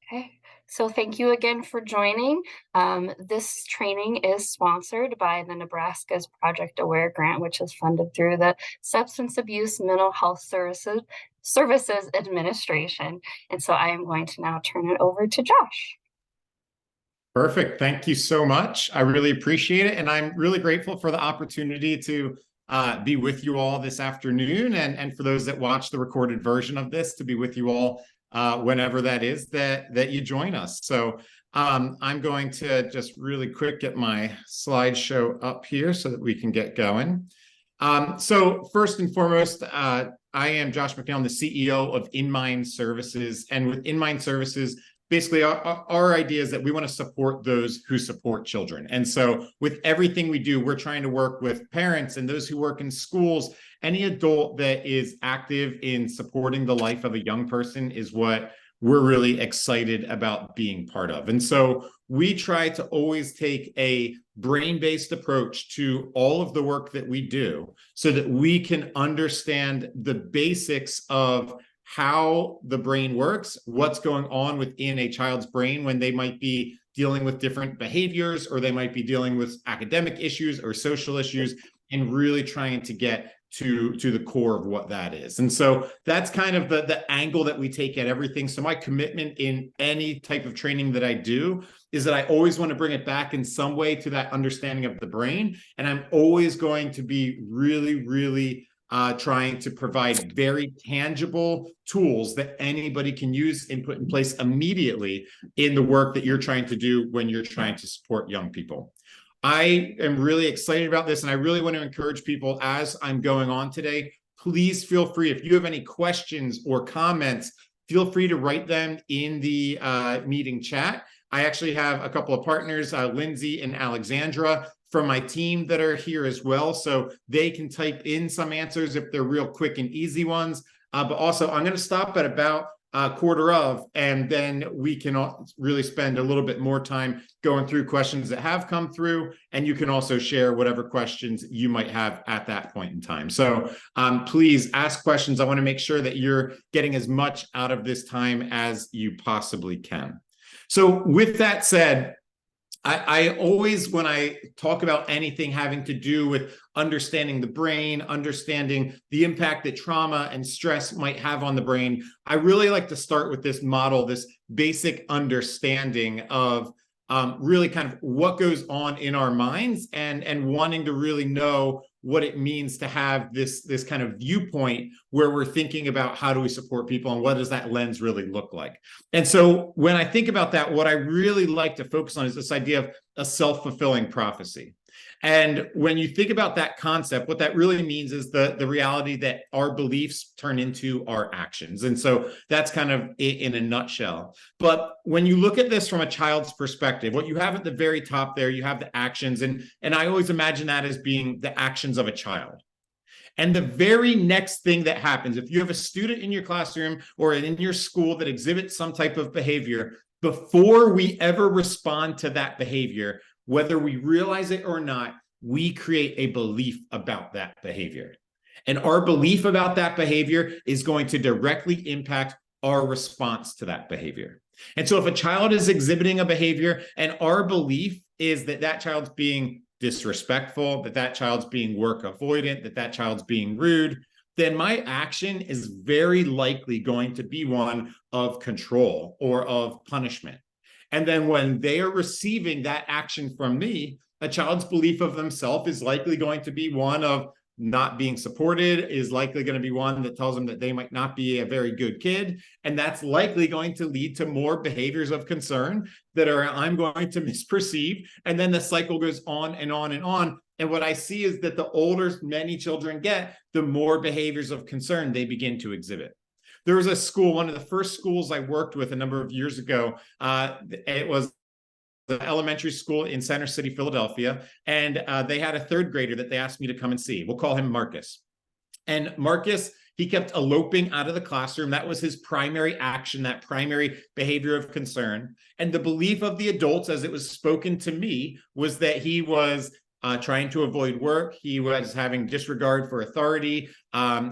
Okay, so thank you again for joining. This training is sponsored by the Nebraska's Project Aware grant, which is funded through the Substance Abuse Mental Health Services Administration. And so I am going to now turn it over to Josh. Perfect. Thank you so much. I really appreciate it. And I'm really grateful for the opportunity to be with you all this afternoon. And for those that watch the recorded version of this, to be with you all whenever that is that you join us. So I'm going to just really quick get my slideshow up here so that we can get going. So first and foremost, I am Josh McNeil, I'm the CEO of InMind Services. And with InMind Services, basically our idea is that we want to support those who support children. And so with everything we do, we're trying to work with parents and those who work in schools. Any adult that is active in supporting the life of a young person is what we're really excited about being part of. And so we try to always take a brain-based approach to all of the work that we do so that we can understand the basics of how the brain works, what's going on within a child's brain when they might be dealing with different behaviors, or they might be dealing with academic issues or social issues, and really trying to get to the core of what that is. And so that's kind of the angle that we take at everything. So my commitment in any type of training that I do is that I always want to bring it back in some way to that understanding of the brain. And I'm always going to be really trying to provide very tangible tools that anybody can use and put in place immediately in the work that you're trying to do when you're trying to support young people. I am really excited about this, and I really want to encourage people as I'm going on today. Please feel free, if you have any questions or comments, feel free to write them in the meeting chat. I actually have a couple of partners, Lindsay and Alexandra, from my team that are here as well. So they can type in some answers if they're real quick and easy ones. But also, I'm going to stop at about quarter of, and then we can really spend a little bit more time going through questions that have come through, and you can also share whatever questions you might have at that point in time. So please ask questions. I want to make sure that you're getting as much out of this time as you possibly can. So with that said, I always, when I talk about anything having to do with understanding the brain, understanding the impact that trauma and stress might have on the brain, I really like to start with this model, this basic understanding of really kind of what goes on in our minds, and wanting to really know what it means to have this kind of viewpoint where we're thinking about how do we support people and what does that lens really look like. And so when I think about that, what I really like to focus on is this idea of a self-fulfilling prophecy. And when you think about that concept, what that really means is the reality that our beliefs turn into our actions. And so that's kind of in a nutshell. But when you look at this from a child's perspective, what you have at the very top there, you have the actions. And I always imagine that as being the actions of a child. And the very next thing that happens, if you have a student in your classroom or in your school that exhibits some type of behavior, before we ever respond to that behavior, whether we realize it or not, we create a belief about that behavior. And our belief about that behavior is going to directly impact our response to that behavior. And so if a child is exhibiting a behavior and our belief is that that child's being disrespectful, that that child's being work avoidant, that that child's being rude, then my action is very likely going to be one of control or of punishment. And then when they are receiving that action from me, a child's belief of themselves is likely going to be one of not being supported, is likely going to be one that tells them that they might not be a very good kid. And that's likely going to lead to more behaviors of concern that I'm going to misperceive. And then the cycle goes on and on and on. And what I see is that the older many children get, the more behaviors of concern they begin to exhibit. There was a school, one of the first schools I worked with a number of years ago. It was the elementary school in Center City, Philadelphia. And they had a third grader that they asked me to come and see. We'll call him Marcus. And Marcus, he kept eloping out of the classroom. That was his primary action, that primary behavior of concern. And the belief of the adults, as it was spoken to me, was that he was trying to avoid work. He was having disregard for authority.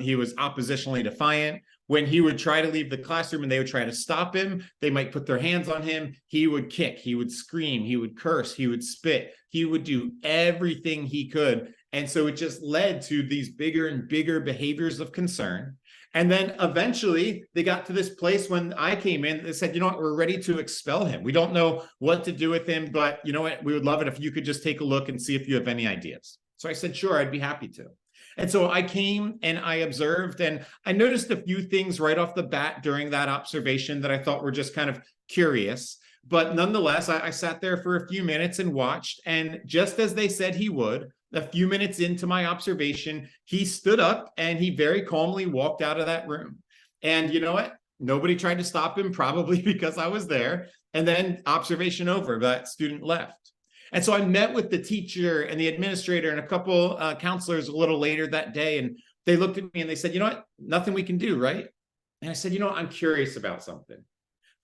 He was oppositionally defiant. When he would try to leave the classroom and they would try to stop him, they might put their hands on him. He would kick, he would scream, he would curse, he would spit, he would do everything he could. And so it just led to these bigger and bigger behaviors of concern. And then eventually they got to this place when I came in, they said, you know what, we're ready to expel him. We don't know what to do with him, but you know what, we would love it if you could just take a look and see if you have any ideas. So I said, sure, I'd be happy to. And so I came and I observed, and I noticed a few things right off the bat during that observation that I thought were just kind of curious. But nonetheless, I sat there for a few minutes and watched. And just as they said he would, a few minutes into my observation, he stood up and he very calmly walked out of that room. And you know what? Nobody tried to stop him, probably because I was there. And then observation over, that student left. And so I met with the teacher and the administrator and a couple counselors a little later that day. And they looked at me and they said, you know what, nothing we can do, right? And I said, you know, I'm curious about something.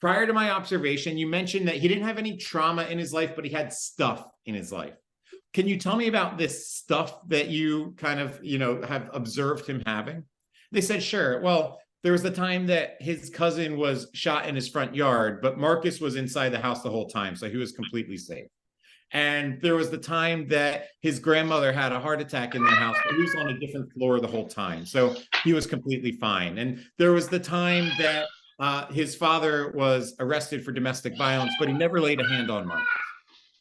Prior to my observation, you mentioned that he didn't have any trauma in his life, but he had stuff in his life. Can you tell me about this stuff that you kind of, you know, have observed him having? They said, sure. Well, there was the time that his cousin was shot in his front yard, but Marcus was inside the house the whole time, so he was completely safe. And there was the time that his grandmother had a heart attack in their house, but he was on a different floor the whole time. So he was completely fine. And there was the time that his father was arrested for domestic violence, but he never laid a hand on Marcus.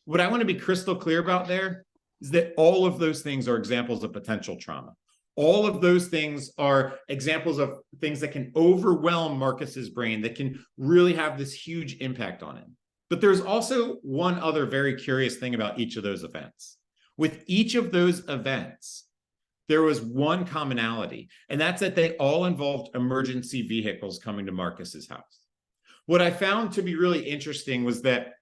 What I want to be crystal clear about there is that all of those things are examples of potential trauma. All of those things are examples of things that can overwhelm Marcus's brain, that can really have this huge impact on him. But there's also one other very curious thing about each of those events. With each of those events, there was one commonality, and that's that they all involved emergency vehicles coming to Marcus's house. What I found to be really interesting was that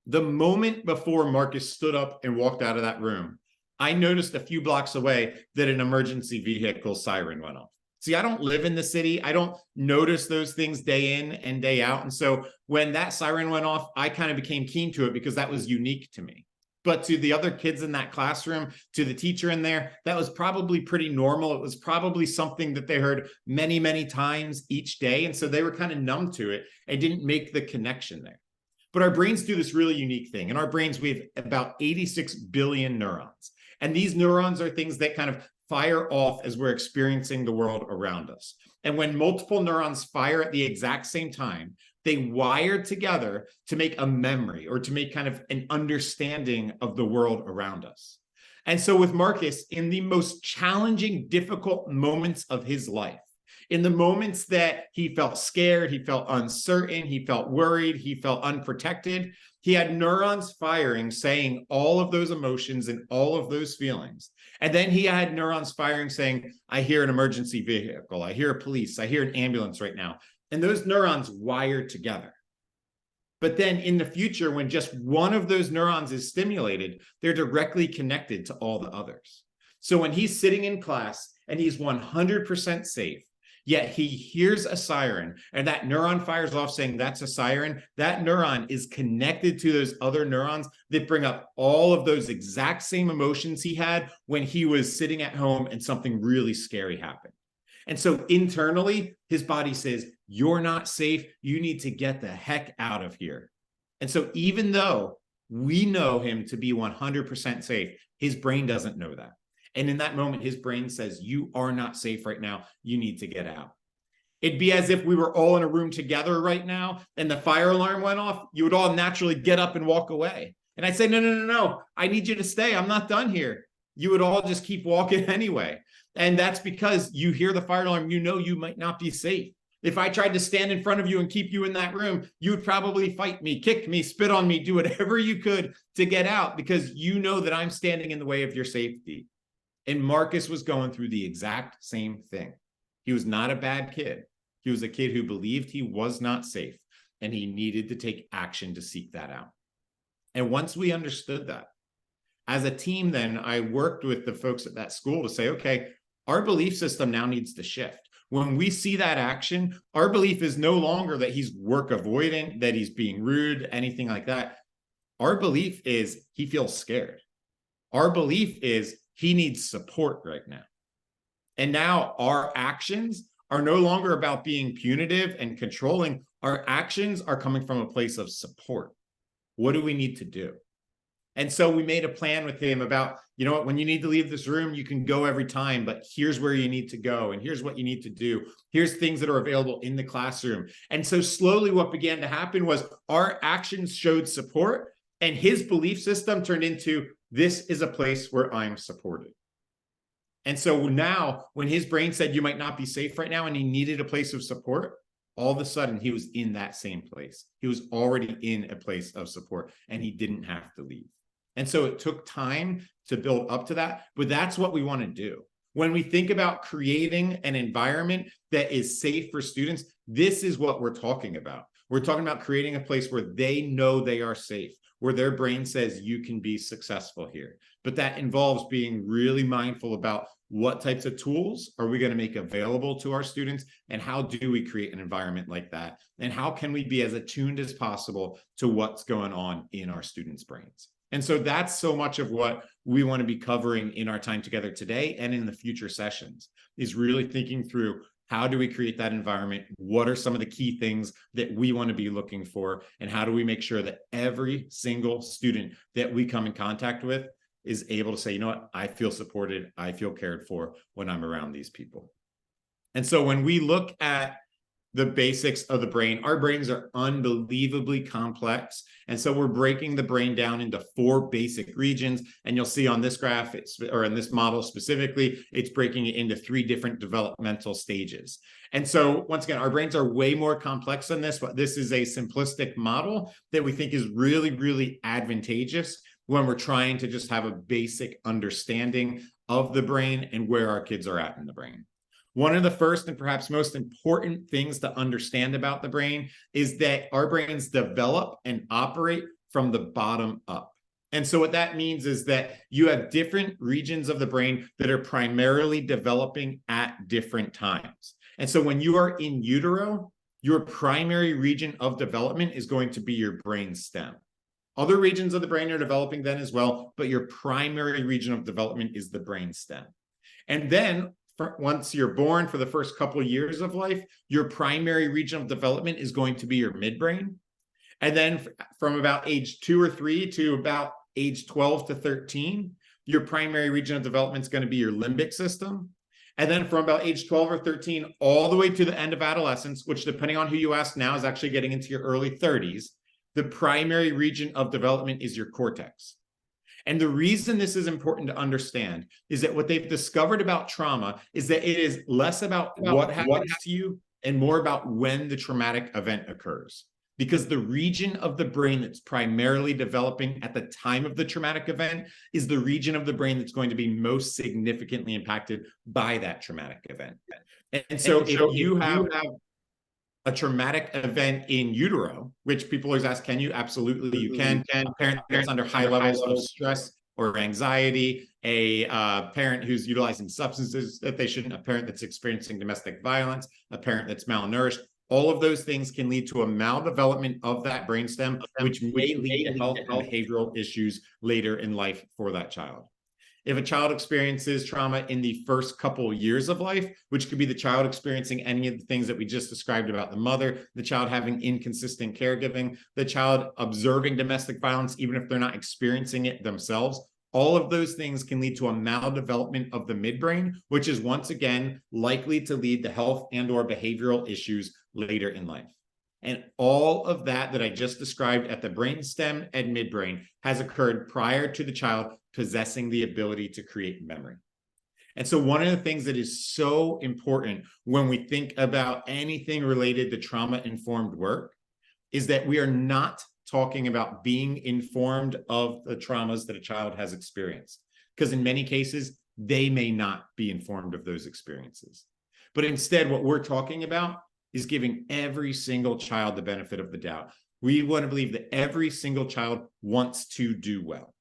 the moment before Marcus stood up and walked out of that room, I noticed a few blocks away that an emergency vehicle siren went off. See, I don't live in the city. I don't notice those things day in and day out. And so when that siren went off, I kind of became keen to it because that was unique to me. But to the other kids in that classroom, to the teacher in there, that was probably pretty normal. It was probably something that they heard many, many times each day. And so they were kind of numb to it and didn't make the connection there. But our brains do this really unique thing. In our brains, we have about 86 billion neurons. And these neurons are things that kind of fire off as we're experiencing the world around us. And when multiple neurons fire at the exact same time, they wire together to make a memory or to make kind of an understanding of the world around us. And so with Marcus, in the most challenging, difficult moments of his life, in the moments that he felt scared, he felt uncertain, he felt worried, he felt unprotected, he had neurons firing, saying all of those emotions and all of those feelings. And then he had neurons firing, saying, I hear an emergency vehicle, I hear police, I hear an ambulance right now. And those neurons wired together. But then in the future, when just one of those neurons is stimulated, they're directly connected to all the others. So when he's sitting in class and he's 100% safe, yet he hears a siren and that neuron fires off saying that's a siren, that neuron is connected to those other neurons that bring up all of those exact same emotions he had when he was sitting at home and something really scary happened. And so internally, his body says, you're not safe. You need to get the heck out of here. And so even though we know him to be 100% safe, his brain doesn't know that. And in that moment, his brain says, you are not safe right now. You need to get out. It'd be as if we were all in a room together right now and the fire alarm went off. You would all naturally get up and walk away. And I'd say, no. I need you to stay. I'm not done here. You would all just keep walking anyway. And that's because you hear the fire alarm, you know you might not be safe. If I tried to stand in front of you and keep you in that room, you would probably fight me, kick me, spit on me, do whatever you could to get out because you know that I'm standing in the way of your safety. And Marcus was going through the exact same thing. He was not a bad kid. He was a kid who believed he was not safe and he needed to take action to seek that out. And once we understood that, as a team, then I worked with the folks at that school to say, okay, our belief system now needs to shift. When we see that action, our belief is no longer that he's work avoidant, that he's being rude, anything like that. Our belief is he feels scared. Our belief is he needs support right now. And now our actions are no longer about being punitive and controlling. Our actions are coming from a place of support. What do we need to do? And so we made a plan with him about, you know what, when you need to leave this room, you can go every time, but here's where you need to go. And here's what you need to do. Here's things that are available in the classroom. And so slowly what began to happen was our actions showed support, and his belief system turned into, this is a place where I'm supported. And so now when his brain said you might not be safe right now and he needed a place of support, all of a sudden he was in that same place. He was already in a place of support and he didn't have to leave. And so it took time to build up to that, but that's what we want to do. When we think about creating an environment that is safe for students, this is what we're talking about. We're talking about creating a place where they know they are safe, where their brain says you can be successful here. But that involves being really mindful about what types of tools are we going to make available to our students, and how do we create an environment like that? And how can we be as attuned as possible to what's going on in our students' brains? And so that's so much of what we want to be covering in our time together today and in the future sessions, is really thinking through, how do we create that environment? What are some of the key things that we want to be looking for? And how do we make sure that every single student that we come in contact with is able to say, you know what, I feel supported, I feel cared for when I'm around these people. And so when we look at the basics of the brain, our brains are unbelievably complex. And so we're breaking the brain down into 4 basic regions. And you'll see on this graph, or in this model specifically, it's breaking it into 3 different developmental stages. And so once again, our brains are way more complex than this, but this is a simplistic model that we think is really, really advantageous when we're trying to just have a basic understanding of the brain and where our kids are at in the brain. One of the first and perhaps most important things to understand about the brain is that our brains develop and operate from the bottom up. And so what that means is that you have different regions of the brain that are primarily developing at different times. And so when you are in utero, your primary region of development is going to be your brain stem. Other regions of the brain are developing then as well, but your primary region of development is the brain stem. And then once you're born, for the first couple of years of life, your primary region of development is going to be your midbrain. And then from about age 2 or 3 to about age 12 to 13, your primary region of development is going to be your limbic system. And then from about age 12 or 13, all the way to the end of adolescence, which depending on who you ask now is actually getting into your early 30s, the primary region of development is your cortex. And the reason this is important to understand is that what they've discovered about trauma is that it is less about what happens to you and more about when the traumatic event occurs. Because the region of the brain that's primarily developing at the time of the traumatic event is the region of the brain that's going to be most significantly impacted by that traumatic event. And so if you have a traumatic event in utero, which people always ask, can you? Absolutely, you can. A parent that's under high levels of stress or anxiety, a parent who's utilizing substances that they shouldn't, a parent that's experiencing domestic violence, a parent that's malnourished, all of those things can lead to a maldevelopment of that brainstem, which may lead to health and behavioral issues later in life for that child. If a child experiences trauma in the first couple years of life, which could be the child experiencing any of the things that we just described about the mother, the child having inconsistent caregiving, the child observing domestic violence, even if they're not experiencing it themselves, all of those things can lead to a maldevelopment of the midbrain, which is once again likely to lead to health and or behavioral issues later in life. And all of that I just described at the brainstem and midbrain has occurred prior to the child possessing the ability to create memory. And so one of the things that is so important when we think about anything related to trauma-informed work is that we are not talking about being informed of the traumas that a child has experienced, because in many cases, they may not be informed of those experiences. But instead, what we're talking about is giving every single child the benefit of the doubt. We want to believe that every single child wants to do well,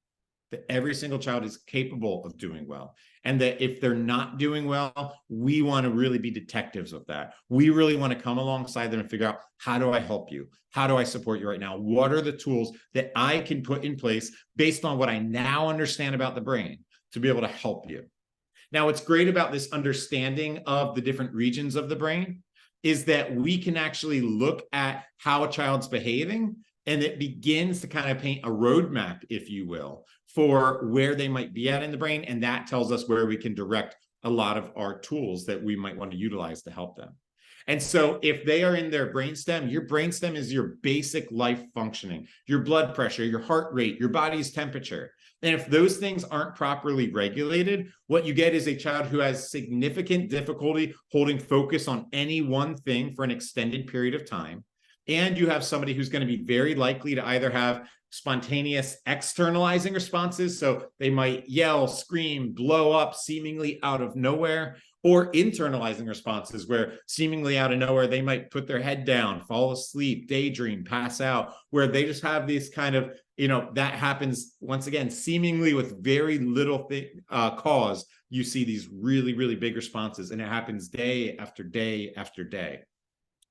that every single child is capable of doing well, and that if they're not doing well, we want to really be detectives of that. We really want to come alongside them and figure out, how do I help you? How do I support you right now? What are the tools that I can put in place based on what I now understand about the brain to be able to help you? Now, what's great about this understanding of the different regions of the brain is that we can actually look at how a child's behaving, and it begins to kind of paint a roadmap, if you will, for where they might be at in the brain. And that tells us where we can direct a lot of our tools that we might want to utilize to help them. And so if they are in their brainstem, your brainstem is your basic life functioning, your blood pressure, your heart rate, your body's temperature. And if those things aren't properly regulated, what you get is a child who has significant difficulty holding focus on any one thing for an extended period of time. And you have somebody who's going to be very likely to either have spontaneous externalizing responses. So they might yell, scream, blow up seemingly out of nowhere, or internalizing responses where seemingly out of nowhere, they might put their head down, fall asleep, daydream, pass out, where they just have these kind of, that happens once again, seemingly with very little cause. You see these really, really big responses, and it happens day after day after day.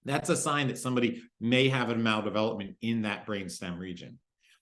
That's a sign that somebody may have a maldevelopment in that brainstem region.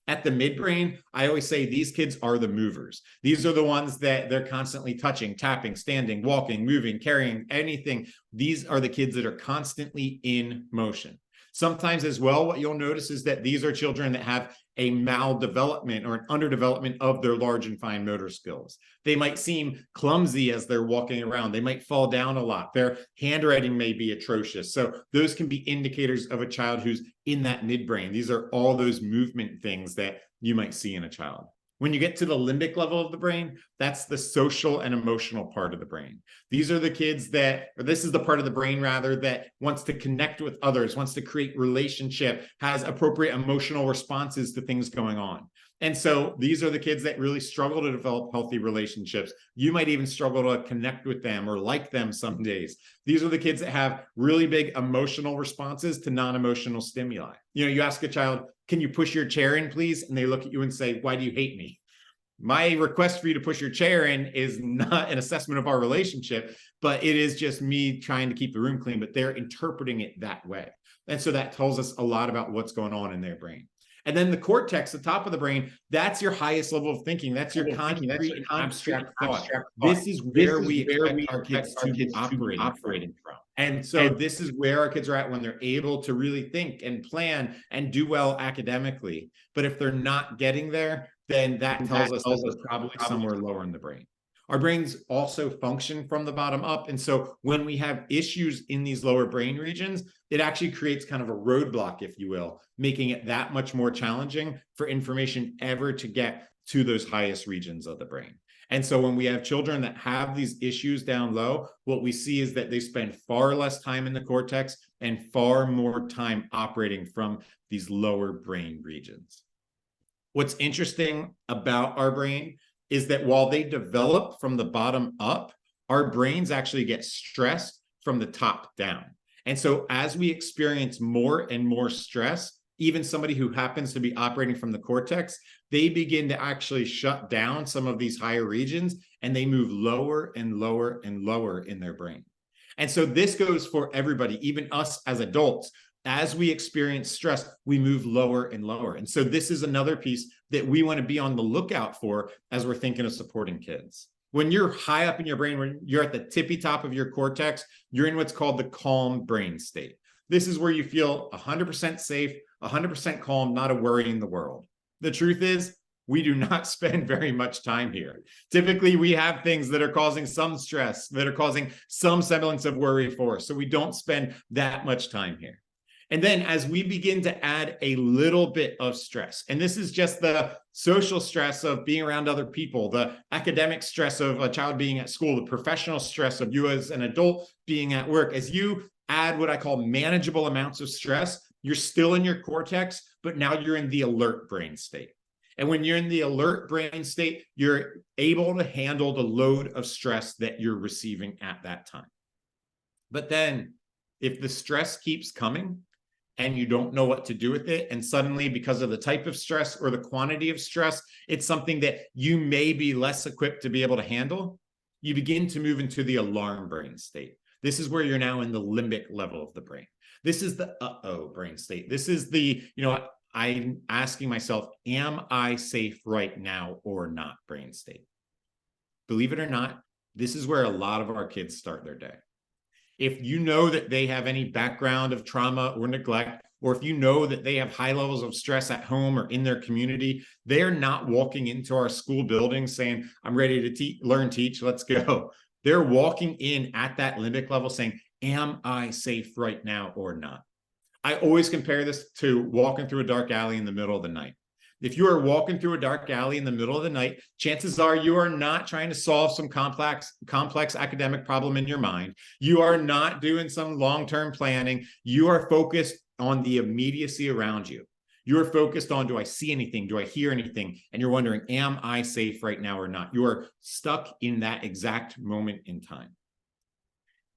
At the midbrain, I always say these kids are the movers. These are the ones that they're constantly touching, tapping, standing, walking, moving, carrying, anything. These are the kids that are constantly in motion. Sometimes as well, what you'll notice is that these are children that have a maldevelopment or an underdevelopment of their large and fine motor skills. They might seem clumsy as they're walking around. They might fall down a lot. Their handwriting may be atrocious. So those can be indicators of a child who's in that midbrain. These are all those movement things that you might see in a child. When you get to the limbic level of the brain, that's the social and emotional part of the brain. These are the kids that, or this is the part of the brain rather, that wants to connect with others, wants to create relationship, has appropriate emotional responses to things going on. And so these are the kids that really struggle to develop healthy relationships. You might even struggle to connect with them or like them some days. These are the kids that have really big emotional responses to non-emotional stimuli. You ask a child, can you push your chair in, please? And they look at you and say, why do you hate me? My request for you to push your chair in is not an assessment of our relationship, but it is just me trying to keep the room clean, but they're interpreting it that way. And so that tells us a lot about what's going on in their brain. And then the cortex, the top of the brain, that's your highest level of thinking. That's your concrete and abstract thought. This is where we expect our kids to be operating from. And so this is where our kids are at when they're able to really think and plan and do well academically. But if they're not getting there, then that tells us that they're probably somewhere lower in the brain. Our brains also function from the bottom up. And so when we have issues in these lower brain regions, it actually creates kind of a roadblock, if you will, making it that much more challenging for information ever to get to those highest regions of the brain. And so when we have children that have these issues down low, what we see is that they spend far less time in the cortex and far more time operating from these lower brain regions. What's interesting about our brain is that while they develop from the bottom up, our brains actually get stressed from the top down. And so as we experience more and more stress, even somebody who happens to be operating from the cortex, they begin to actually shut down some of these higher regions, and they move lower and lower and lower in their brain. And so this goes for everybody, even us as adults. As we experience stress, we move lower and lower. And so this is another piece that we want to be on the lookout for as we're thinking of supporting kids. When you're high up in your brain, when you're at the tippy top of your cortex, you're in what's called the calm brain state. This is where you feel 100% safe, 100% calm, not a worry in the world. The truth is, we do not spend very much time here. Typically, we have things that are causing some stress, that are causing some semblance of worry for us. So we don't spend that much time here. And then as we begin to add a little bit of stress, and this is just the social stress of being around other people, the academic stress of a child being at school, the professional stress of you as an adult being at work, as you add what I call manageable amounts of stress, you're still in your cortex, but now you're in the alert brain state. And when you're in the alert brain state, you're able to handle the load of stress that you're receiving at that time. But then if the stress keeps coming, and you don't know what to do with it, and suddenly because of the type of stress or the quantity of stress, it's something that you may be less equipped to be able to handle, you begin to move into the alarm brain state. This is where you're now in the limbic level of the brain. This is the uh-oh brain state. This is the, I'm asking myself, am I safe right now or not brain state? Believe it or not, This is where a lot of our kids start their day. If you know that they have any background of trauma or neglect, or if you know that they have high levels of stress at home or in their community, they're not walking into our school building saying, I'm ready to learn, teach, let's go. They're walking in at that limbic level saying, am I safe right now or not? I always compare this to walking through a dark alley in the middle of the night. If you are walking through a dark alley in the middle of the night, chances are you are not trying to solve some complex academic problem in your mind. You are not doing some long-term planning. You are focused on the immediacy around you. You are focused on, do I see anything? Do I hear anything? And you're wondering, am I safe right now or not? You are stuck in that exact moment in time.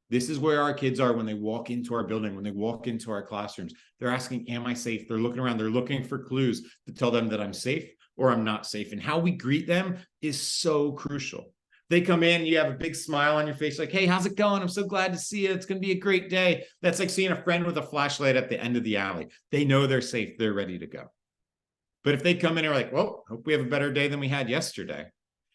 This is where our kids are when they walk into our building, when they walk into our classrooms. They're asking, am I safe? They're looking around. They're looking for clues to tell them that I'm safe or I'm not safe. And how we greet them is so crucial. They come in, you have a big smile on your face, like, hey, how's it going? I'm so glad to see you. It's going to be a great day. That's like seeing a friend with a flashlight at the end of the alley. They know they're safe. They're ready to go. But if they come in and are like, well, hope we have a better day than we had yesterday.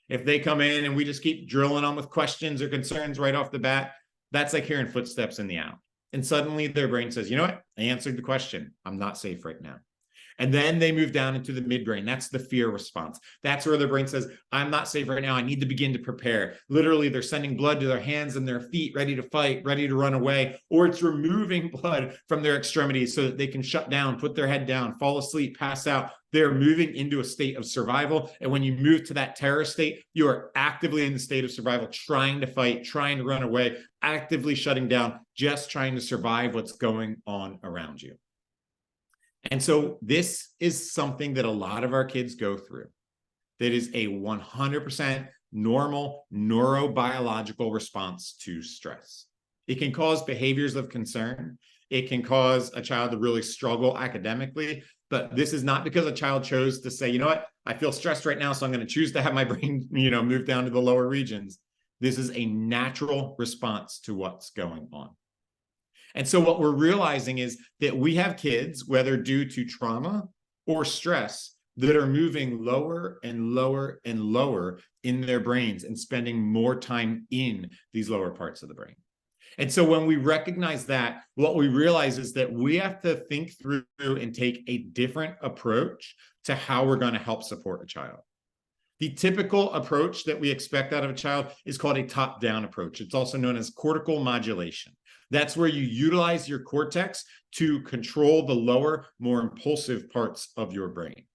If they come in and we just keep drilling on with questions or concerns right off the bat, that's like hearing footsteps in the alley. And suddenly their brain says, you know what? I answered the question. I'm not safe right now. And then they move down into the midbrain. That's the fear response. That's where their brain says, I'm not safe right now. I need to begin to prepare. Literally, they're sending blood to their hands and their feet, ready to fight, ready to run away, or it's removing blood from their extremities so that they can shut down, put their head down, fall asleep, pass out. They're moving into a state of survival. And when you move to that terror state, you are actively in the state of survival, trying to fight, trying to run away, actively shutting down, just trying to survive what's going on around you. And so this is something that a lot of our kids go through. That is a 100% normal neurobiological response to stress. It can cause behaviors of concern. It can cause a child to really struggle academically, but this is not because a child chose to say, you know what, I feel stressed right now, so I'm going to choose to have my brain, move down to the lower regions. This is a natural response to what's going on. And so what we're realizing is that we have kids, whether due to trauma or stress, that are moving lower and lower and lower in their brains and spending more time in these lower parts of the brain. And so when we recognize that, what we realize is that we have to think through and take a different approach to how we're going to help support a child. The typical approach that we expect out of a child is called a top-down approach. It's also known as cortical modulation. That's where you utilize your cortex to control the lower, more impulsive parts of your brain.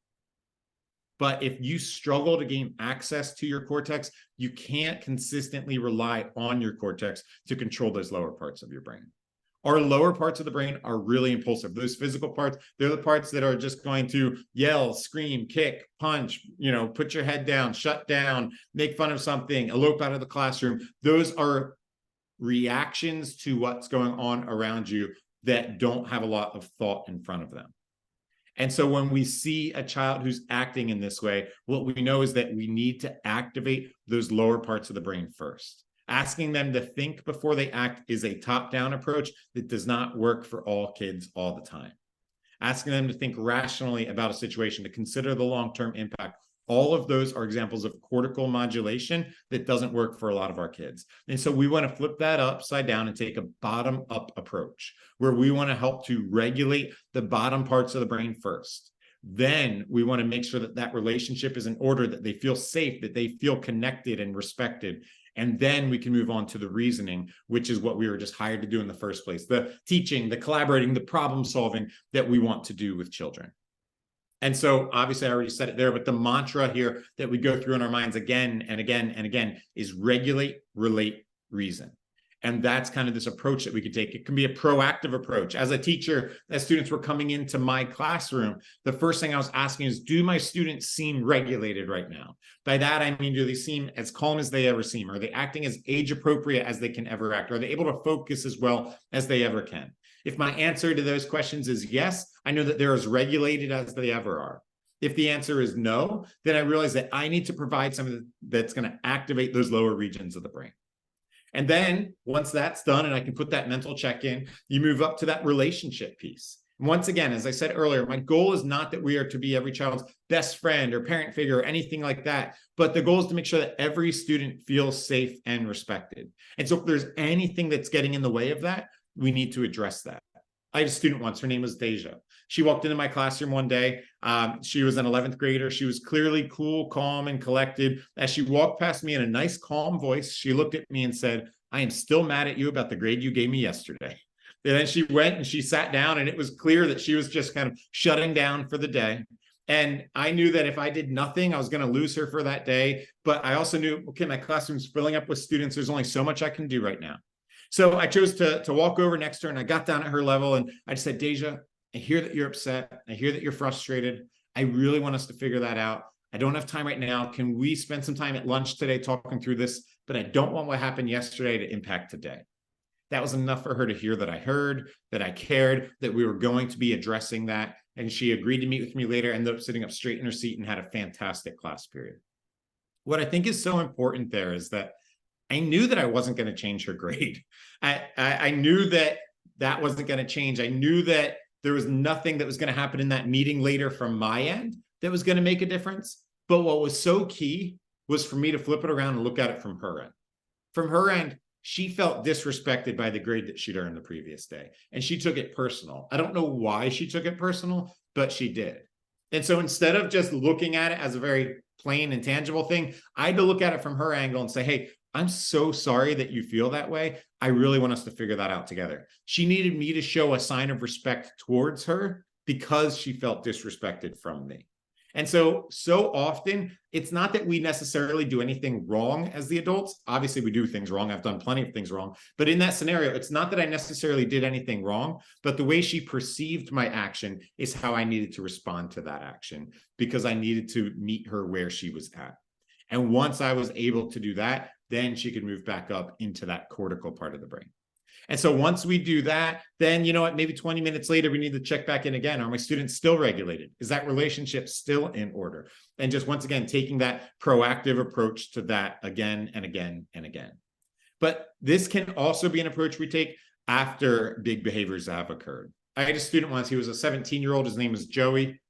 But if you struggle to gain access to your cortex, you can't consistently rely on your cortex to control those lower parts of your brain. Our lower parts of the brain are really impulsive. Those physical parts, they're the parts that are just going to yell, scream, kick, punch, put your head down, shut down, make fun of something, elope out of the classroom. Those are reactions to what's going on around you that don't have a lot of thought in front of them. And so when we see a child who's acting in this way, what we know is that we need to activate those lower parts of the brain first. Asking them to think before they act is a top-down approach that does not work for all kids all the time. Asking them to think rationally about a situation, to consider the long-term impact, all of those are examples of cortical modulation that doesn't work for a lot of our kids. And so we want to flip that upside down and take a bottom-up approach where we want to help to regulate the bottom parts of the brain first. Then we want to make sure that that relationship is in order, that they feel safe, that they feel connected and respected. And then we can move on to the reasoning, which is what we were just hired to do in the first place, the teaching, the collaborating, the problem solving that we want to do with children. And so obviously I already said it there, but the mantra here that we go through in our minds again and again and again is regulate, relate, reason. And that's kind of this approach that we could take. It can be a proactive approach. As a teacher, as students were coming into my classroom, the first thing I was asking is, do my students seem regulated right now? By that, I mean, do they seem as calm as they ever seem? Are they acting as age appropriate as they can ever act? Are they able to focus as well as they ever can? If my answer to those questions is yes, I know that they're as regulated as they ever are. If the answer is no, then I realize that I need to provide something that's going to activate those lower regions of the brain. And then once that's done and I can put that mental check in, you move up to that relationship piece. Once again, as I said earlier, my goal is not that we are to be every child's best friend or parent figure or anything like that, but the goal is to make sure that every student feels safe and respected. And so if there's anything that's getting in the way of that, we need to address that. I had a student once, her name was Deja. She walked into my classroom one day. She was an 11th grader. She was clearly cool, calm, and collected. As she walked past me in a nice, calm voice, she looked at me and said, "I am still mad at you about the grade you gave me yesterday." And then she went and she sat down, and it was clear that she was just kind of shutting down for the day. And I knew that if I did nothing, I was going to lose her for that day. But I also knew, okay, my classroom's filling up with students. There's only so much I can do right now. So I chose to walk over next to her, and I got down at her level, and I said, "Deja, I hear that you're upset. I hear that you're frustrated. I really want us to figure that out. I don't have time right now. Can we spend some time at lunch today talking through this? But I don't want what happened yesterday to impact today." That was enough for her to hear that I heard, that I cared, that we were going to be addressing that. And she agreed to meet with me later, ended up sitting up straight in her seat, and had a fantastic class period. What I think is so important there is that I knew that I wasn't going to change her grade. I knew that that wasn't going to change. I knew that there was nothing that was going to happen in that meeting later from my end that was going to make a difference. But what was so key was for me to flip it around and look at it from her end. From her end, she felt disrespected by the grade that she'd earned the previous day, and she took it personal. I don't know why she took it personal, but she did. And so instead of just looking at it as a very plain and tangible thing, I had to look at it from her angle and say, "Hey, I'm so sorry that you feel that way. I really want us to figure that out together." She needed me to show a sign of respect towards her because she felt disrespected from me. And so often, it's not that we necessarily do anything wrong as the adults. Obviously, we do things wrong. I've done plenty of things wrong. But in that scenario, it's not that I necessarily did anything wrong, but the way she perceived my action is how I needed to respond to that action, because I needed to meet her where she was at. And once I was able to do that, then she could move back up into that cortical part of the brain. And so once we do that, then, you know what, maybe 20 minutes later, we need to check back in again. Are my students still regulated? Is that relationship still in order? And just once again, taking that proactive approach to that again and again and again. But this can also be an approach we take after big behaviors have occurred. I had a student once, he was a 17-year-old. His name was Joey.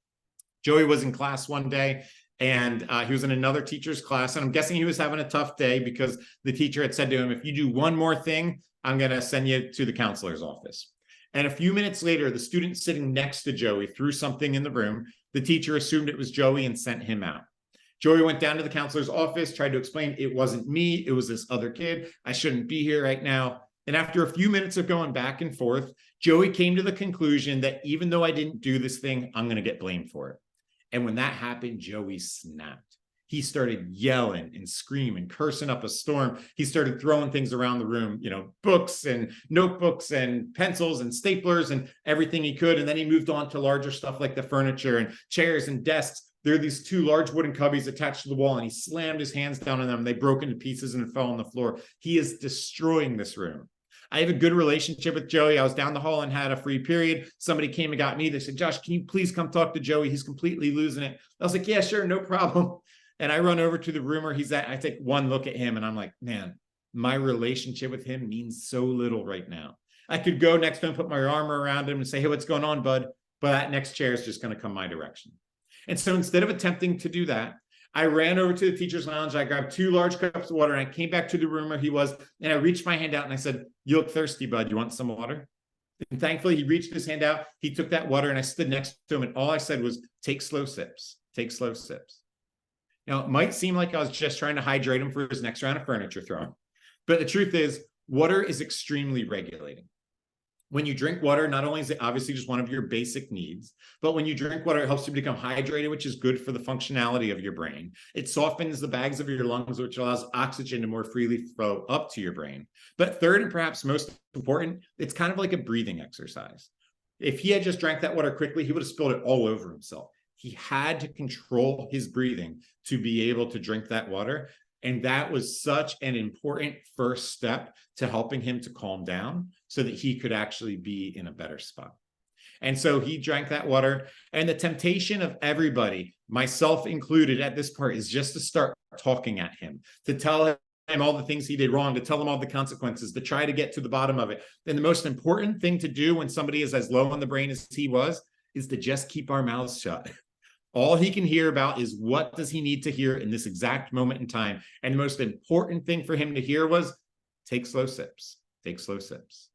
Joey was in class one day, and he was in another teacher's class. And I'm guessing he was having a tough day because the teacher had said to him, "If you do one more thing, I'm going to send you to the counselor's office." And a few minutes later, the student sitting next to Joey threw something in the room. The teacher assumed it was Joey and sent him out. Joey went down to the counselor's office, tried to explain, "It wasn't me, it was this other kid. I shouldn't be here right now." And after a few minutes of going back and forth, Joey came to the conclusion that even though I didn't do this thing, I'm going to get blamed for it. And when that happened, Joey snapped. He started yelling and screaming, cursing up a storm. He started throwing things around the room, you know, books and notebooks and pencils and staplers and everything he could. And then he moved on to larger stuff like the furniture and chairs and desks. There are these two large wooden cubbies attached to the wall, and he slammed his hands down on them. They broke into pieces and fell on the floor. He is destroying this room. I have a good relationship with Joey. I was down the hall and had a free period. Somebody came and got me. They said, "Josh, can you please come talk to Joey? He's completely losing it." I was like, "Yeah, sure, no problem." And I run over to the room where he's at. I take one look at him and I'm like, man, my relationship with him means so little right now. I could go next to him, put my arm around him and say, "Hey, what's going on, bud?" But that next chair is just going to come my direction. And so instead of attempting to do that, I ran over to the teacher's lounge. I grabbed 2 large cups of water and I came back to the room where he was. And I reached my hand out and I said, "You look thirsty, bud. You want some water?" And thankfully, he reached his hand out. He took that water and I stood next to him. And all I said was, "Take slow sips. Take slow sips." Now, it might seem like I was just trying to hydrate him for his next round of furniture throwing. But the truth is, water is extremely regulating. When you drink water, not only is it obviously just one of your basic needs, but when you drink water, it helps you become hydrated, which is good for the functionality of your brain. It softens the bags of your lungs, which allows oxygen to more freely flow up to your brain. But third, and perhaps most important, it's kind of like a breathing exercise. If he had just drank that water quickly, he would have spilled it all over himself. He had to control his breathing to be able to drink that water. And that was such an important first step to helping him to calm down so that he could actually be in a better spot. And so he drank that water. And the temptation of everybody, myself included at this part, is just to start talking at him, to tell him all the things he did wrong, to tell him all the consequences, to try to get to the bottom of it. And the most important thing to do when somebody is as low on the brain as he was is to just keep our mouths shut. All he can hear about is what does he need to hear in this exact moment in time. And the most important thing for him to hear was take slow sips, take slow sips.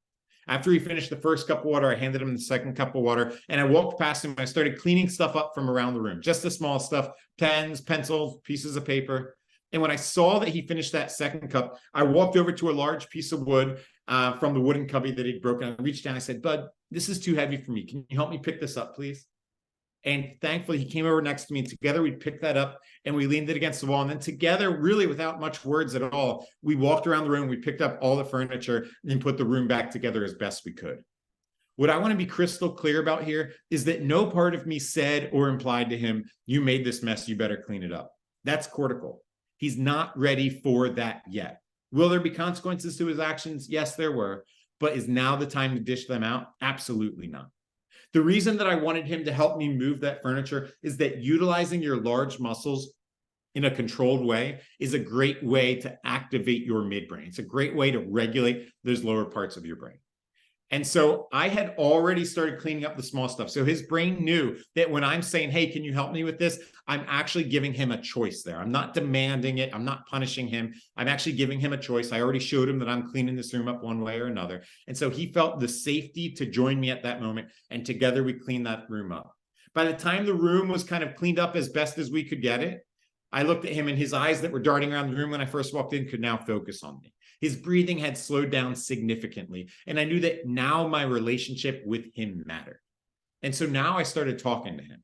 After he finished the first cup of water, I handed him the second cup of water, and I walked past him. I started cleaning stuff up from around the room, just the small stuff, pens, pencils, pieces of paper. And when I saw that he finished that second cup, I walked over to a large piece of wood from the wooden cubby that he'd broken. I reached down, I said, "Bud, this is too heavy for me. Can you help me pick this up, please?" And thankfully, he came over next to me, and together we picked that up and we leaned it against the wall. And then together, really without much words at all, we walked around the room, we picked up all the furniture and put the room back together as best we could. What I want to be crystal clear about here is that no part of me said or implied to him, "You made this mess, you better clean it up." That's cortical. He's not ready for that yet. Will there be consequences to his actions? Yes, there were. But is now the time to dish them out? Absolutely not. The reason that I wanted him to help me move that furniture is that utilizing your large muscles in a controlled way is a great way to activate your midbrain. It's a great way to regulate those lower parts of your brain. And so I had already started cleaning up the small stuff. So his brain knew that when I'm saying, "Hey, can you help me with this?" I'm actually giving him a choice there. I'm not demanding it. I'm not punishing him. I'm actually giving him a choice. I already showed him that I'm cleaning this room up one way or another. And so he felt the safety to join me at that moment. And together we cleaned that room up. By the time the room was kind of cleaned up as best as we could get it, I looked at him, and his eyes that were darting around the room when I first walked in could now focus on me. His breathing had slowed down significantly. And I knew that now my relationship with him mattered. And so now I started talking to him.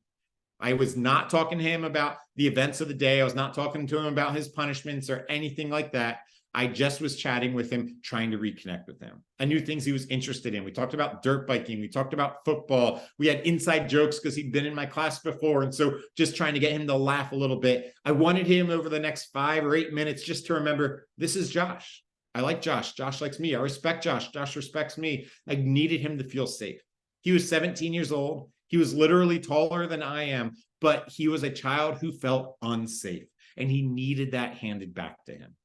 I was not talking to him about the events of the day. I was not talking to him about his punishments or anything like that. I just was chatting with him, trying to reconnect with him. I knew things he was interested in. We talked about dirt biking. We talked about football. We had inside jokes because he'd been in my class before. And so just trying to get him to laugh a little bit. I wanted him over the next 5 or 8 minutes just to remember, this is Josh. I like Josh. Josh likes me. I respect Josh. Josh respects me. I needed him to feel safe. He was 17 years old. He was literally taller than I am, but he was a child who felt unsafe, and he needed that handed back to him.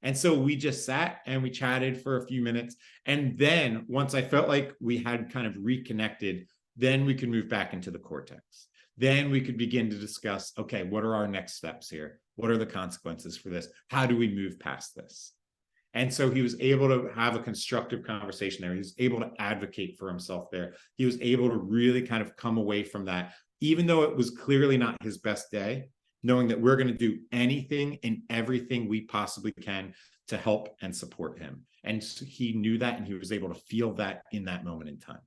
And so we just sat and we chatted for a few minutes. And then once I felt like we had kind of reconnected, then we could move back into the cortex. Then we could begin to discuss, okay, what are our next steps here? What are the consequences for this? How do we move past this? And so he was able to have a constructive conversation there. He was able to advocate for himself there. He was able to really kind of come away from that, even though it was clearly not his best day, knowing that we're going to do anything and everything we possibly can to help and support him. And so he knew that, and he was able to feel that in that moment in time.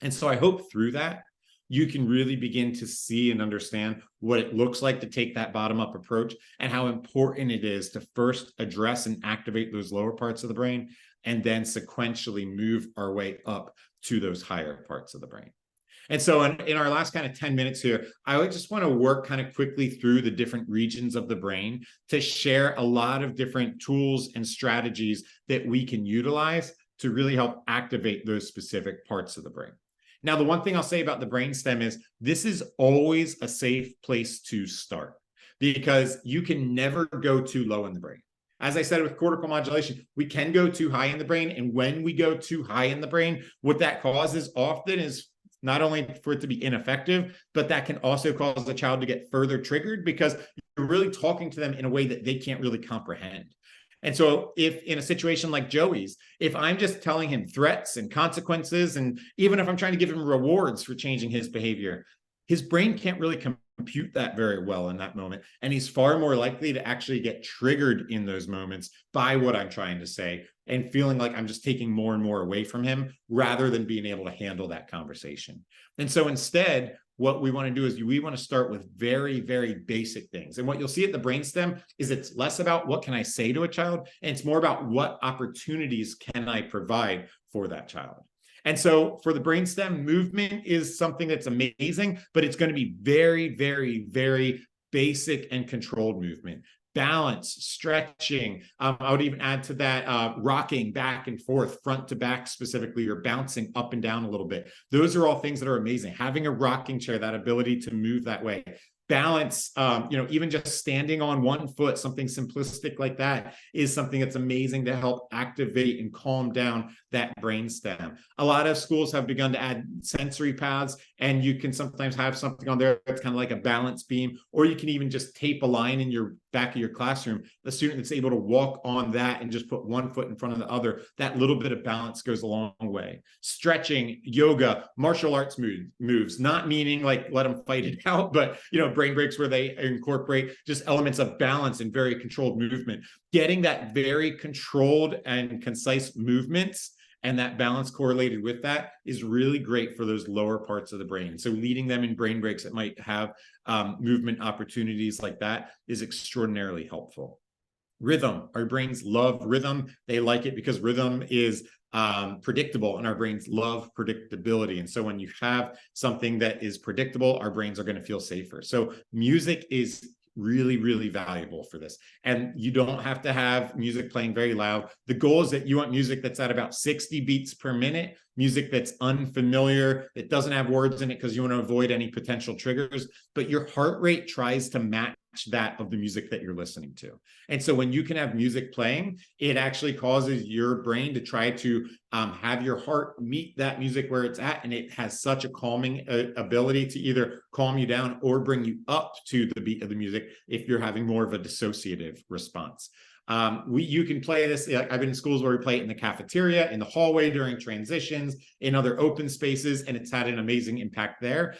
And so I hope through that, you can really begin to see and understand what it looks like to take that bottom-up approach, and how important it is to first address and activate those lower parts of the brain, and then sequentially move our way up to those higher parts of the brain. And so in our last kind of 10 minutes here, I just want to work kind of quickly through the different regions of the brain to share a lot of different tools and strategies that we can utilize to really help activate those specific parts of the brain. Now, the one thing I'll say about the brainstem is this is always a safe place to start, because you can never go too low in the brain. As I said with cortical modulation, we can go too high in the brain. And when we go too high in the brain, what that causes often is not only for it to be ineffective, but that can also cause the child to get further triggered, because you're really talking to them in a way that they can't really comprehend. And so if in a situation like Joey's, if I'm just telling him threats and consequences, and even if I'm trying to give him rewards for changing his behavior, his brain can't really compute that very well in that moment. And he's far more likely to actually get triggered in those moments by what I'm trying to say, and feeling like I'm just taking more and more away from him rather than being able to handle that conversation. And so instead, what we want to do is we want to start with very, very basic things. And what you'll see at the brainstem is it's less about what can I say to a child, and it's more about what opportunities can I provide for that child. And so for the brainstem, movement is something that's amazing, but it's going to be very, very, very basic and controlled movement. Balance, stretching. I would even add to that rocking back and forth, front to back specifically, or bouncing up and down a little bit. Those are all things that are amazing. Having a rocking chair, that ability to move that way. balance, even just standing on one foot, something simplistic like that is something that's amazing to help activate and calm down that brainstem. A lot of schools have begun to add sensory paths, and you can sometimes have something on there that's kind of like a balance beam, or you can even just tape a line in your back of your classroom. The student that's able to walk on that and just put one foot in front of the other, that little bit of balance goes a long way. Stretching, yoga, martial arts moves, not meaning like let them fight it out, but brain breaks where they incorporate just elements of balance and very controlled movement. Getting that very controlled and concise movements and that balance correlated with that is really great for those lower parts of the brain. So leading them in brain breaks that might have movement opportunities like that is extraordinarily helpful. Rhythm. Our brains love rhythm. They like it because rhythm is predictable, and our brains love predictability. And so when you have something that is predictable, our brains are going to feel safer. So music is really, really valuable for this. And you don't have to have music playing very loud. The goal is that you want music that's at about 60 beats per minute, music that's unfamiliar, that doesn't have words in it because you want to avoid any potential triggers, but your heart rate tries to match that of the music that you're listening to. And so when you can have music playing, it actually causes your brain to try to have your heart meet that music where it's at, and it has such a calming ability to either calm you down or bring you up to the beat of the music if you're having more of a dissociative response. You can play this. I've been in schools where we play it in the cafeteria, in the hallway during transitions, in other open spaces, and it's had an amazing impact there.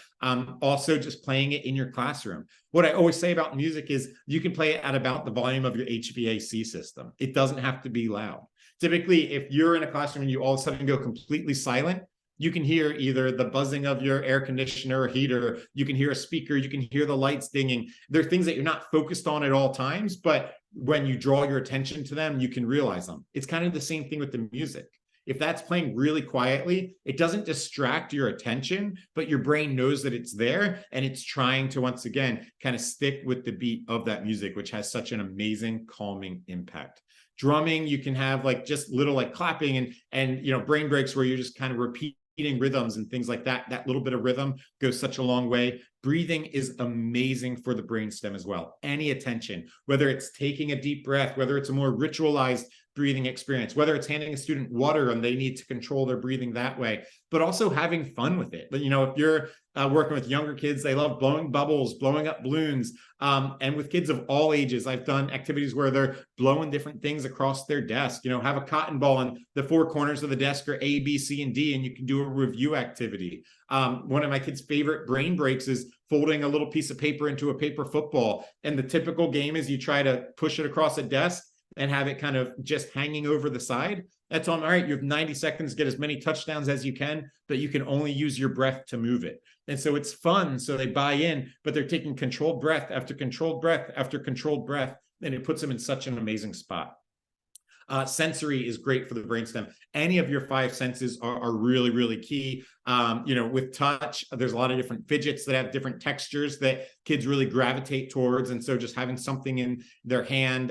Also, just playing it in your classroom. What I always say about music is you can play it at about the volume of your HVAC system. It doesn't have to be loud. Typically, if you're in a classroom and you all of a sudden go completely silent, you can hear either the buzzing of your air conditioner or heater, you can hear a speaker, you can hear the lights dinging. They're things that you're not focused on at all times, but when you draw your attention to them, you can realize them. It's kind of the same thing with the music. If that's playing really quietly, it doesn't distract your attention, but your brain knows that it's there, and it's trying to, once again, kind of stick with the beat of that music, which has such an amazing calming impact. Drumming, you can have like just little like clapping and brain breaks where you're just kind of repeating rhythms and things like that. That little bit of rhythm goes such a long way. Breathing is amazing for the brainstem as well. Any attention, whether it's taking a deep breath, whether it's a more ritualized breathing experience, whether it's handing a student water and they need to control their breathing that way, but also having fun with it. But if you're working with younger kids, they love blowing bubbles, blowing up balloons. And with kids of all ages, I've done activities where they're blowing different things across their desk. Have a cotton ball and the four corners of the desk are A, B, C, and D, and you can do a review activity. One of my kids' favorite brain breaks is folding a little piece of paper into a paper football. And the typical game is you try to push it across a desk and have it kind of just hanging over the side. That's all right. You have 90 seconds to get as many touchdowns as you can, but you can only use your breath to move it. And so it's fun. So they buy in, but they're taking controlled breath after controlled breath after controlled breath, and it puts them in such an amazing spot. Sensory is great for the brainstem. Any of your five senses are really, really key. With touch, there's a lot of different fidgets that have different textures that kids really gravitate towards. And so just having something in their hand,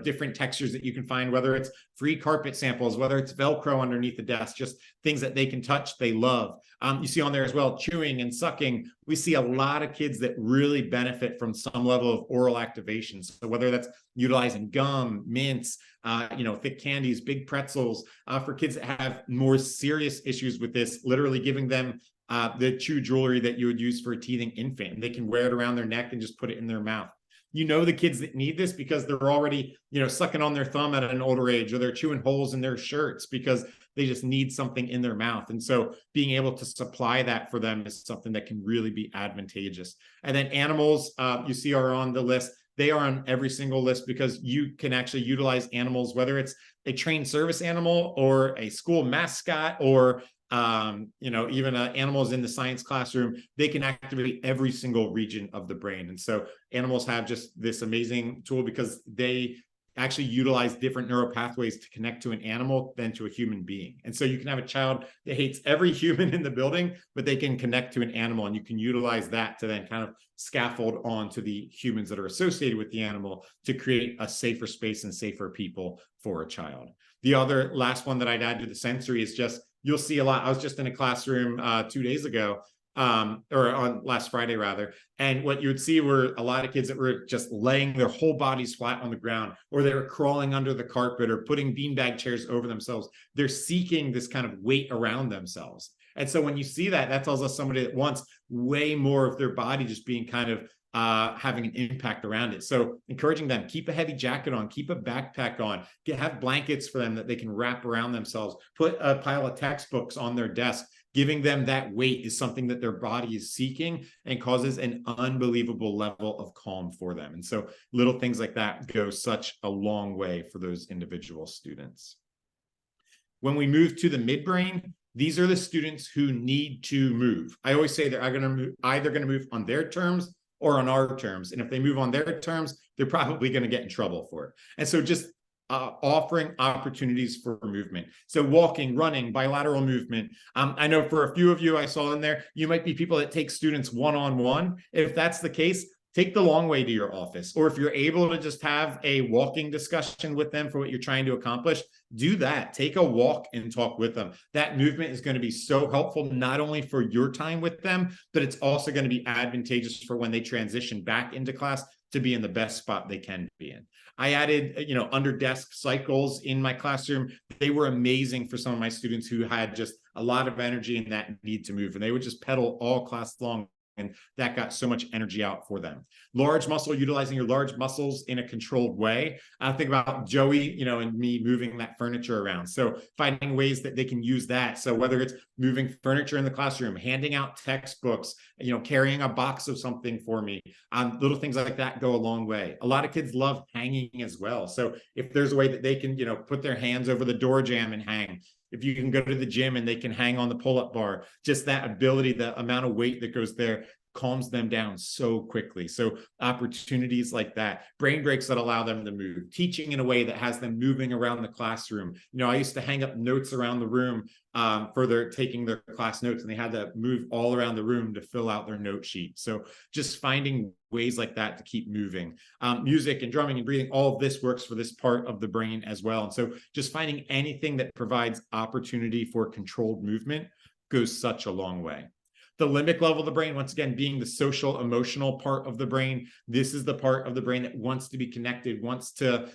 different textures that you can find, whether it's free carpet samples, whether it's Velcro underneath the desk, just things that they can touch, they love. You see on there as well, chewing and sucking. We see a lot of kids that really benefit from some level of oral activation. So whether that's utilizing gum, mints, thick candies, big pretzels, for kids that have more serious issues with this, literally giving them the chew jewelry that you would use for a teething infant. They can wear it around their neck and just put it in their mouth. The kids that need this because they're already, sucking on their thumb at an older age, or they're chewing holes in their shirts because they just need something in their mouth. And so being able to supply that for them is something that can really be advantageous. And then animals, you see, are on the list. They are on every single list because you can actually utilize animals, whether it's a trained service animal or a school mascot or even animals in the science classroom. They can activate every single region of the brain. And so animals have just this amazing tool because they actually utilize different neural pathways to connect to an animal than to a human being. And so you can have a child that hates every human in the building, but they can connect to an animal, and you can utilize that to then kind of scaffold on to the humans that are associated with the animal to create a safer space and safer people for a child. The other last one that I'd add to the sensory is just, you'll see a lot. I was just in a classroom 2 days ago, or on last Friday rather. And what you would see were a lot of kids that were just laying their whole bodies flat on the ground, or they were crawling under the carpet or putting beanbag chairs over themselves. They're seeking this kind of weight around themselves. And so when you see that, that tells us somebody that wants way more of their body just being kind of having an impact around it. So encouraging them, keep a heavy jacket on, keep a backpack on, have blankets for them that they can wrap around themselves, put a pile of textbooks on their desk. Giving them that weight is something that their body is seeking and causes an unbelievable level of calm for them. And so little things like that go such a long way for those individual students. When we move to the midbrain, these are the students who need to move. I always say they're either going to move on their terms or on our terms. And if they move on their terms, they're probably going to get in trouble for it. And so just offering opportunities for movement. So walking, running, bilateral movement. I know for a few of you I saw in there, you might be people that take students one-on-one. If that's the case, take the long way to your office. Or if you're able to just have a walking discussion with them for what you're trying to accomplish, do that. Take a walk and talk with them. That movement is going to be so helpful, not only for your time with them, but it's also going to be advantageous for when they transition back into class to be in the best spot they can be in. I added, under desk cycles in my classroom. They were amazing for some of my students who had just a lot of energy and that need to move, and they would just pedal all class long. And that got so much energy out for them. Large muscle, utilizing your large muscles in a controlled way. I think about Joey, and me moving that furniture around. So finding ways that they can use that. So whether it's moving furniture in the classroom, handing out textbooks, carrying a box of something for me, little things like that go a long way. A lot of kids love hanging as well. So if there's a way that they can, put their hands over the door jamb and hang, if you can go to the gym and they can hang on the pull-up bar, just that ability, the amount of weight that goes there calms them down so quickly. So opportunities like that, brain breaks that allow them to move, teaching in a way that has them moving around the classroom. I used to hang up notes around the room for their taking their class notes, and they had to move all around the room to fill out their note sheet. So just finding ways like that to keep moving. Music and drumming and breathing, all of this works for this part of the brain as well. And so just finding anything that provides opportunity for controlled movement goes such a long way. The limbic level of the brain, once again, being the social emotional part of the brain. This is the part of the brain that wants to be connected, wants to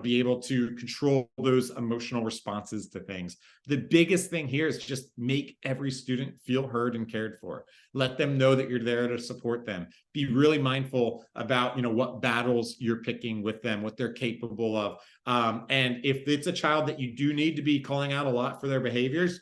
be able to control those emotional responses to things. The biggest thing here is just make every student feel heard and cared for. Let them know that you're there to support them. Be really mindful about what battles you're picking with them, what they're capable of. And if it's a child that you do need to be calling out a lot for their behaviors,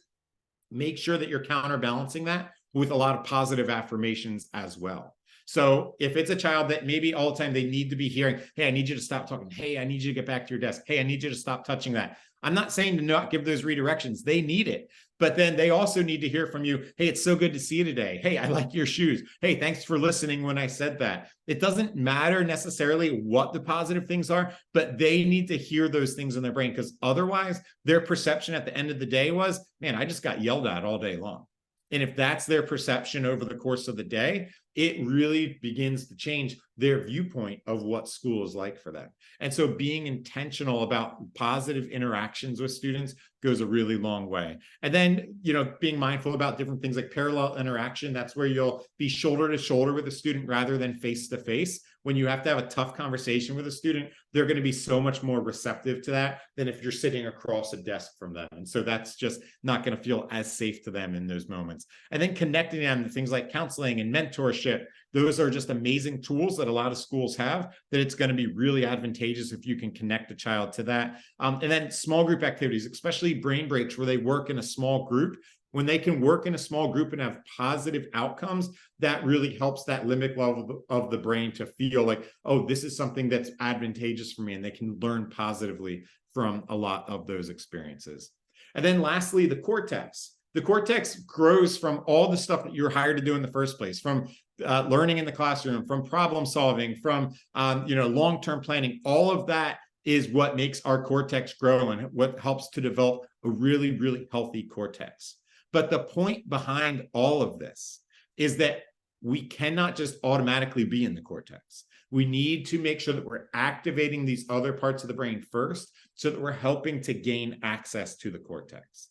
make sure that you're counterbalancing that with a lot of positive affirmations as well. So if it's a child that maybe all the time they need to be hearing, hey, I need you to stop talking. Hey, I need you to get back to your desk. Hey, I need you to stop touching that. I'm not saying to not give those redirections. They need it. But then they also need to hear from you, hey, it's so good to see you today. Hey, I like your shoes. Hey, thanks for listening when I said that. It doesn't matter necessarily what the positive things are, but they need to hear those things in their brain, because otherwise their perception at the end of the day was, man, I just got yelled at all day long. And if that's their perception over the course of the day, it really begins to change their viewpoint of what school is like for them. And so being intentional about positive interactions with students goes a really long way. And then, being mindful about different things like parallel interaction. That's where you'll be shoulder to shoulder with a student rather than face to face. When you have to have a tough conversation with a student, they're going to be so much more receptive to that than if you're sitting across a desk from them. And so that's just not going to feel as safe to them in those moments. And then connecting them to things like counseling and mentorship. Those are just amazing tools that a lot of schools have, that it's going to be really advantageous if you can connect a child to that. And then small group activities, especially brain breaks where they work in a small group. When they can work in a small group and have positive outcomes, that really helps that limbic level of the brain to feel like, oh, this is something that's advantageous for me, and they can learn positively from a lot of those experiences. And then lastly, the cortex. The cortex grows from all the stuff that you're hired to do in the first place, from learning in the classroom, from problem solving, from long-term planning. All of that is what makes our cortex grow and what helps to develop a really, really healthy cortex. But the point behind all of this is that we cannot just automatically be in the cortex. We need to make sure that we're activating these other parts of the brain first, so that we're helping to gain access to the cortex.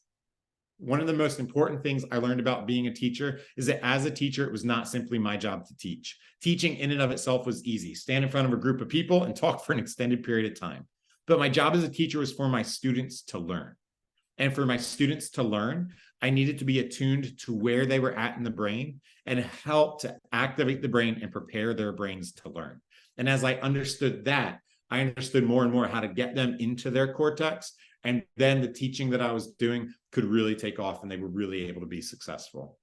one of the most important things I learned about being a teacher is that as a teacher, it was not simply my job to teach. Teaching in and of itself was easy. Stand in front of a group of people and talk for an extended period of time. But my job as a teacher was for my students to learn. And for my students to learn, I needed to be attuned to where they were at in the brain and help to activate the brain and prepare their brains to learn. And as I understood that, I understood more and more how to get them into their cortex. And then the teaching that I was doing could really take off and they were really able to be successful.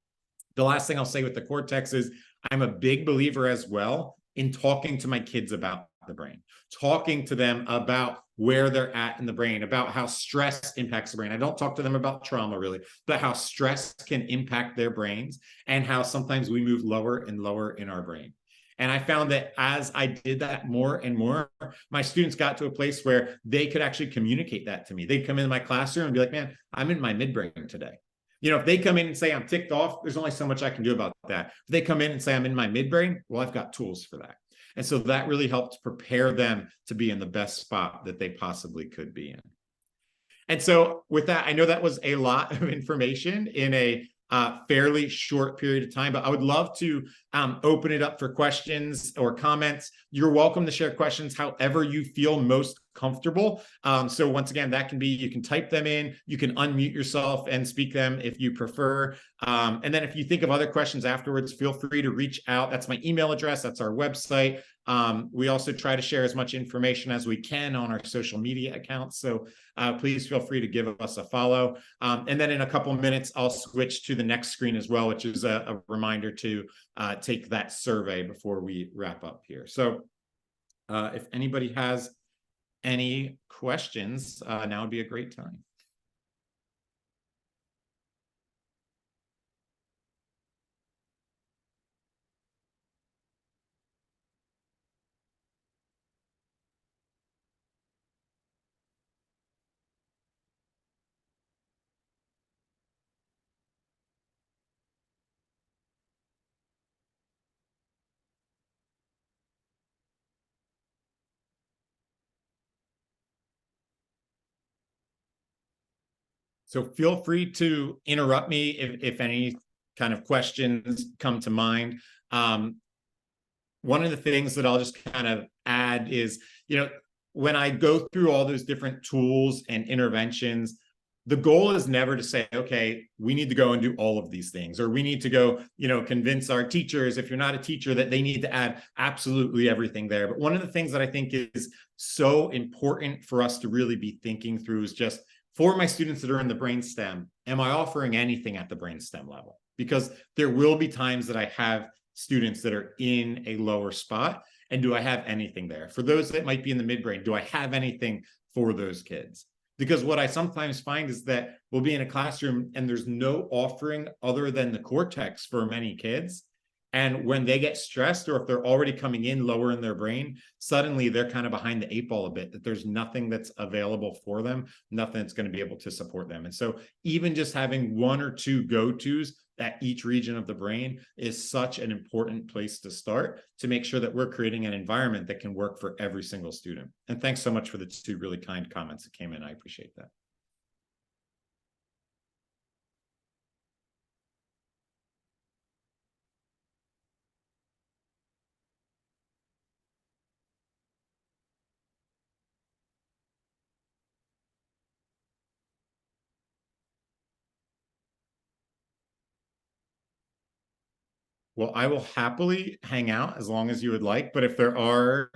The last thing I'll say with the cortex is I'm a big believer as well in talking to my kids about the brain, talking to them about where they're at in the brain, about how stress impacts the brain. I don't talk to them about trauma really, but how stress can impact their brains and how sometimes we move lower and lower in our brain. And I found that as I did that more and more, my students got to a place where they could actually communicate that to me. They'd come into my classroom and be like, man, I'm in my midbrain today. You know, if they come in and say I'm ticked off, there's only so much I can do about that. If they come in and say I'm in my midbrain, well, I've got tools for that. And so that really helped prepare them to be in the best spot that they possibly could be in. And so with that, I know that was a lot of information in a fairly short period of time, but I would love to open it up for questions or comments. You're welcome to share questions however you feel most comfortable. So once again, that can be, you can type them in, you can unmute yourself and speak them if you prefer. And then if you think of other questions afterwards, feel free to reach out. That's my email address. That's our website. We also try to share as much information as we can on our social media accounts. So please feel free to give us a follow. And then in a couple of minutes, I'll switch to the next screen as well, which is a reminder to take that survey before we wrap up here. So if anybody has any questions, now would be a great time. So feel free to interrupt me if any kind of questions come to mind. One of the things that I'll just kind of add is, you know, when I go through all those different tools and interventions, the goal is never to say, okay, we need to go and do all of these things, or we need to go, you know, convince our teachers, if you're not a teacher, that they need to add absolutely everything there. But one of the things that I think is so important for us to really be thinking through is just, for my students that are in the brainstem, am I offering anything at the brainstem level? Because there will be times that I have students that are in a lower spot, and do I have anything there? For those that might be in the midbrain, do I have anything for those kids? Because what I sometimes find is that we'll be in a classroom and there's no offering other than the cortex for many kids. And when they get stressed, or if they're already coming in lower in their brain, suddenly they're kind of behind the 8 ball a bit, that there's nothing that's available for them, nothing that's going to be able to support them. And so even just having 1 or 2 go-tos at each region of the brain is such an important place to start, to make sure that we're creating an environment that can work for every single student. And thanks so much for the 2 really kind comments that came in. I appreciate that. Well, I will happily hang out as long as you would like, but if there are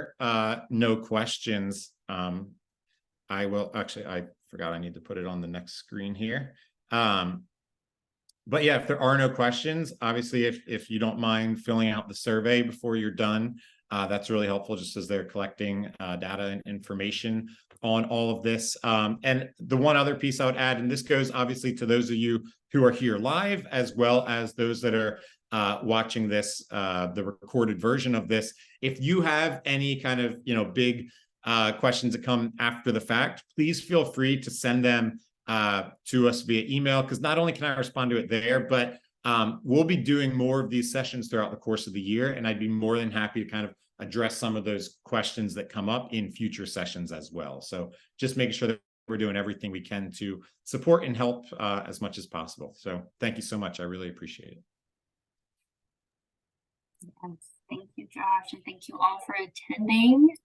no questions, I will actually, I forgot I need to put it on the next screen here. But yeah, if there are no questions, obviously, if you don't mind filling out the survey before you're done, that's really helpful, just as they're collecting data and information on all of this. And the one other piece I would add, and this goes obviously to those of you who are here live, as well as those that are watching this, the recorded version of this. If you have any kind of, you know, big questions that come after the fact, please feel free to send them to us via email, because not only can I respond to it there, but we'll be doing more of these sessions throughout the course of the year, and I'd be more than happy to kind of address some of those questions that come up in future sessions as well. So just making sure that we're doing everything we can to support and help as much as possible. So thank you so much. I really appreciate it. Yes, thank you, Josh, and thank you all for attending.